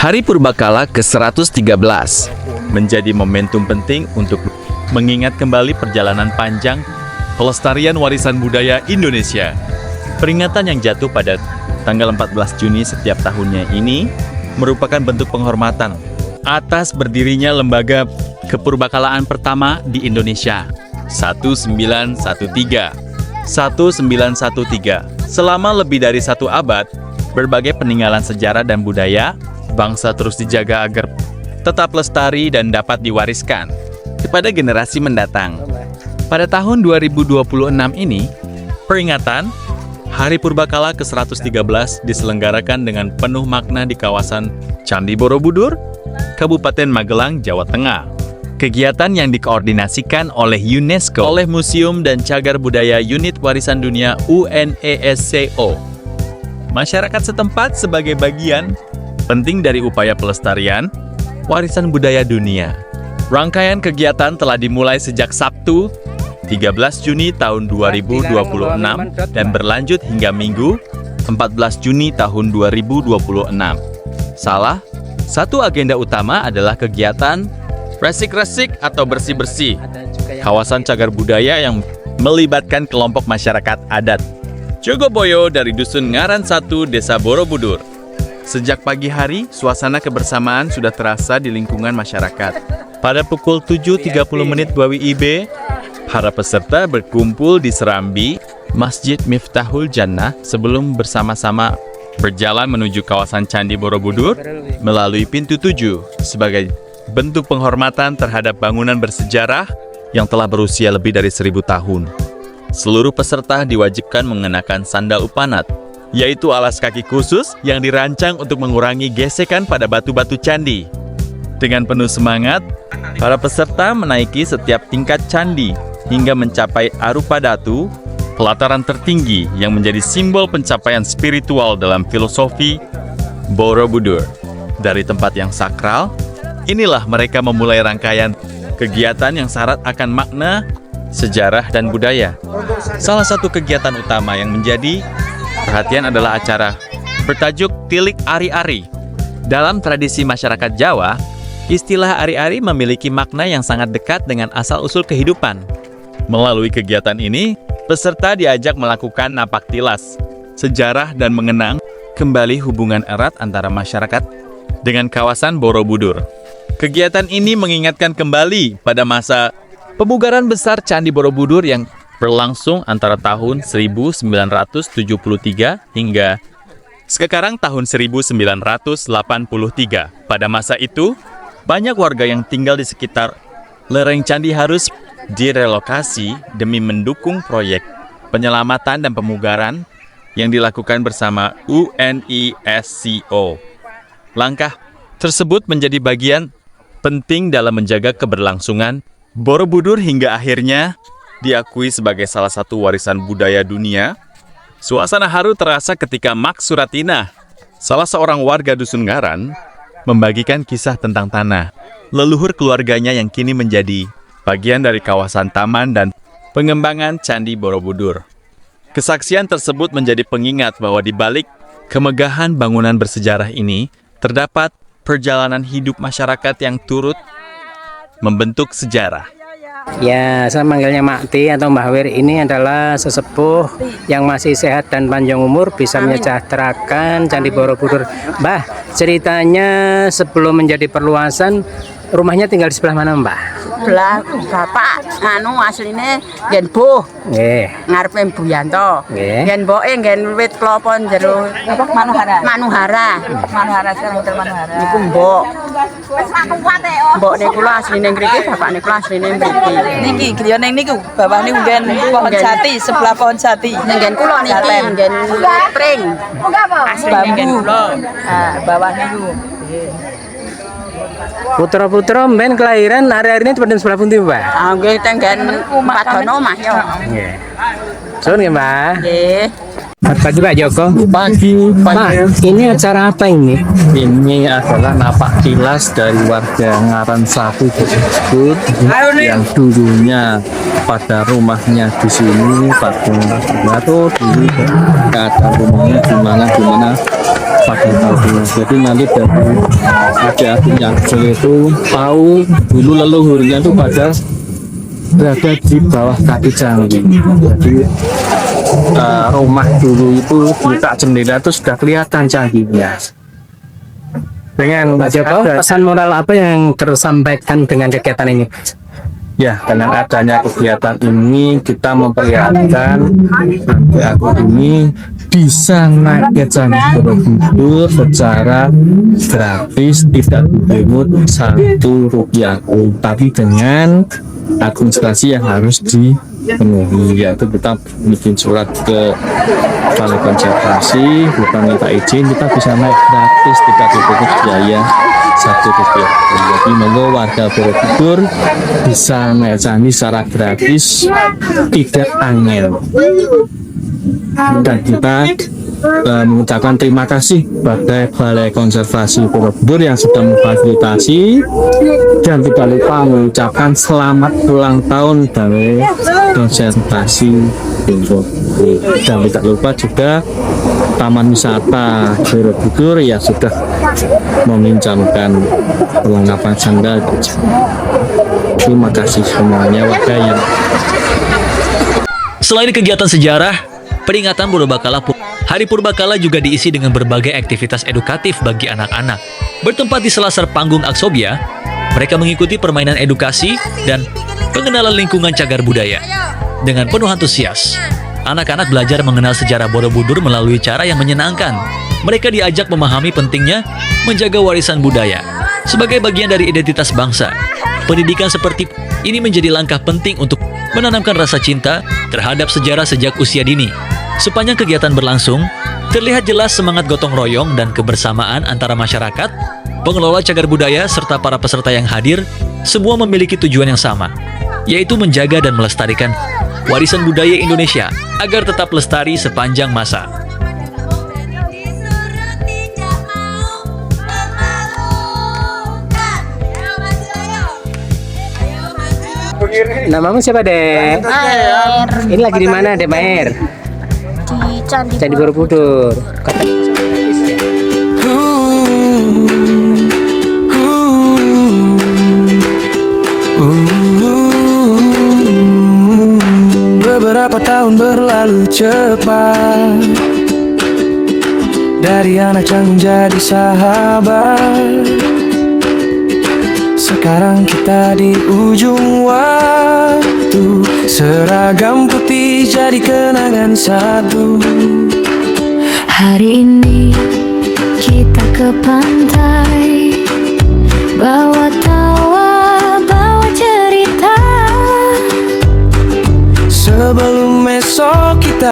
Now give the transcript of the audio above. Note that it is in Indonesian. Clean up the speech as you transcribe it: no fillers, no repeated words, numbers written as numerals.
Hari Purbakala ke-113 menjadi momentum penting untuk mengingat kembali perjalanan panjang pelestarian warisan budaya Indonesia. Peringatan yang jatuh pada tanggal 14 Juni setiap tahunnya ini merupakan bentuk penghormatan atas berdirinya lembaga kepurbakalaan pertama di Indonesia, 1913. Selama lebih dari 1 abad, berbagai peninggalan sejarah dan budaya bangsa terus dijaga agar tetap lestari dan dapat diwariskan kepada generasi mendatang. Pada tahun 2026 ini, peringatan Hari Purbakala ke-113 diselenggarakan dengan penuh makna di kawasan Candi Borobudur, Kabupaten Magelang, Jawa Tengah. Kegiatan yang dikoordinasikan oleh UNESCO, oleh Museum dan Cagar Budaya Unit Warisan Dunia UNESCO. Masyarakat setempat sebagai bagian penting dari upaya pelestarian warisan budaya dunia. Rangkaian kegiatan telah dimulai sejak Sabtu, 13 Juni tahun 2026 dan berlanjut hingga Minggu, 14 Juni tahun 2026. Salah satu agenda utama adalah kegiatan resik-resik atau bersih-bersih kawasan cagar budaya yang melibatkan kelompok masyarakat adat Jogoboyo dari Dusun Ngaran 1, Desa Borobudur. Sejak pagi hari, suasana kebersamaan sudah terasa di lingkungan masyarakat. Pada pukul 7.30 WIB, para peserta berkumpul di Serambi, Masjid Miftahul Jannah sebelum bersama-sama berjalan menuju kawasan Candi Borobudur melalui pintu 7 sebagai bentuk penghormatan terhadap bangunan bersejarah yang telah berusia lebih dari 1000 tahun. Seluruh peserta diwajibkan mengenakan sandal upanat, yaitu alas kaki khusus yang dirancang untuk mengurangi gesekan pada batu-batu candi. Dengan penuh semangat, para peserta menaiki setiap tingkat candi hingga mencapai Arupa Datu, pelataran tertinggi yang menjadi simbol pencapaian spiritual dalam filosofi Borobudur. Dari tempat yang sakral, inilah mereka memulai rangkaian kegiatan yang syarat akan makna, sejarah, dan budaya. Salah satu kegiatan utama yang menjadi perhatian adalah acara bertajuk Tilik Ari-Ari. Dalam tradisi masyarakat Jawa, istilah ari-ari memiliki makna yang sangat dekat dengan asal-usul kehidupan. Melalui kegiatan ini, peserta diajak melakukan napak tilas, sejarah, dan mengenang kembali hubungan erat antara masyarakat dengan kawasan Borobudur. Kegiatan ini mengingatkan kembali pada masa pemugaran besar Candi Borobudur yang berlangsung antara tahun 1973 hingga sekarang tahun 1983. Pada masa itu, banyak warga yang tinggal di sekitar lereng candi harus direlokasi demi mendukung proyek penyelamatan dan pemugaran yang dilakukan bersama UNESCO. Langkah tersebut menjadi bagian penting dalam menjaga keberlangsungan Borobudur hingga akhirnya diakui sebagai salah satu warisan budaya dunia. Suasana haru terasa ketika Mak Suratina, salah seorang warga Dusun Ngaran, membagikan kisah tentang tanah leluhur keluarganya yang kini menjadi bagian dari kawasan taman dan pengembangan Candi Borobudur. Kesaksian tersebut menjadi pengingat bahwa di balik kemegahan bangunan bersejarah ini terdapat perjalanan hidup masyarakat yang turut membentuk sejarah. Ya, saya manggilnya Makti atau Mbah Wir. Ini adalah sesepuh yang masih sehat dan panjang umur, bisa menyejahterakan Candi Borobudur. Mbah, ceritanya sebelum menjadi perluasan, rumahnya tinggal di sebelah mana, Mbah? Sebelah bapak, aslinya Gen Buh, ngarepe Buyanto, Gen Boe, Gen Wit Klopon jero apa Manuhara sekarang Manuhara. Niku Mbok. Mbok niku lho asline ngriki, bapak niku asline mriki. Niki griyane niku, bawah niku Gen pohon jati, sebelah pohon jati. Ning Gen kula niki Gen Pring. Asline Gen kula. Bawah niku. Putra-putra mben kelahiran hari-hari ini pada sebelah pundi, Mbah? Nggih teng Gen Padono Mas yo. Nggih. Sun nggih, Mbah. Nggih. Pagi Pak Joko. Pagi, Pak, ini acara apa ini? Ini adalah napak tilas dari warga Ngaran Satu tersebut yang dulunya pada rumahnya di sini pada dulu keadaan rumahnya gimana pada tahun. Jadi nanti dari adik-adik yang kecil itu tahu dulu leluhurnya itu pada berada di bawah kaki canggih. Jadi rumah dulu itu buka jendela itu sudah kelihatan canggihnya. Dengan Pak Joko, pesan moral apa yang tersampaikan dengan kegiatan ini? Ya, dengan adanya kegiatan ini kita memperlihatkan adik-adik ini bisa naik ke Candi Borobudur secara gratis, tidak dipungut Rp1, tapi dengan administrasi yang harus dipenuhi, yaitu kita bikin surat ke Balai Konservasi, kita minta izin, kita bisa naik gratis, tidak dipungut biaya Rp1. Jadi monggo warga Borobudur bisa naik candi secara gratis, tidak angel. Dan kita mengucapkan terima kasih pada Balai Konservasi Borobudur yang sudah memfasilitasi, dan tidak lupa mengucapkan selamat ulang tahun Balai Konservasi Borobudur, dan tidak lupa juga Taman Wisata Borobudur yang sudah meminjamkan perlengkapan sandal. Terima kasih semuanya warga yang. Selain kegiatan sejarah, peringatan Purbakala, Hari Purbakala juga diisi dengan berbagai aktivitas edukatif bagi anak-anak. Bertempat di selasar panggung Aksobia, mereka mengikuti permainan edukasi dan pengenalan lingkungan cagar budaya. Dengan penuh antusias, anak-anak belajar mengenal sejarah Borobudur melalui cara yang menyenangkan. Mereka diajak memahami pentingnya menjaga warisan budaya sebagai bagian dari identitas bangsa. Pendidikan seperti ini menjadi langkah penting untuk menanamkan rasa cinta terhadap sejarah sejak usia dini. Sepanjang kegiatan berlangsung, terlihat jelas semangat gotong royong dan kebersamaan antara masyarakat, pengelola cagar budaya, serta para peserta yang hadir. Semua memiliki tujuan yang sama, yaitu menjaga dan melestarikan warisan budaya Indonesia agar tetap lestari sepanjang masa. Namamu siapa, Dek? Air Ini lagi di mana, Dek Maer? di Candi Candi Borobudur. Beberapa tahun berlalu cepat, dari anak yang menjadi sahabat. Sekarang kita di ujung waktu, seragam putih jadi kenangan satu. Hari ini kita ke pantai, bawa tawa, bawa cerita. Sebelum esok kita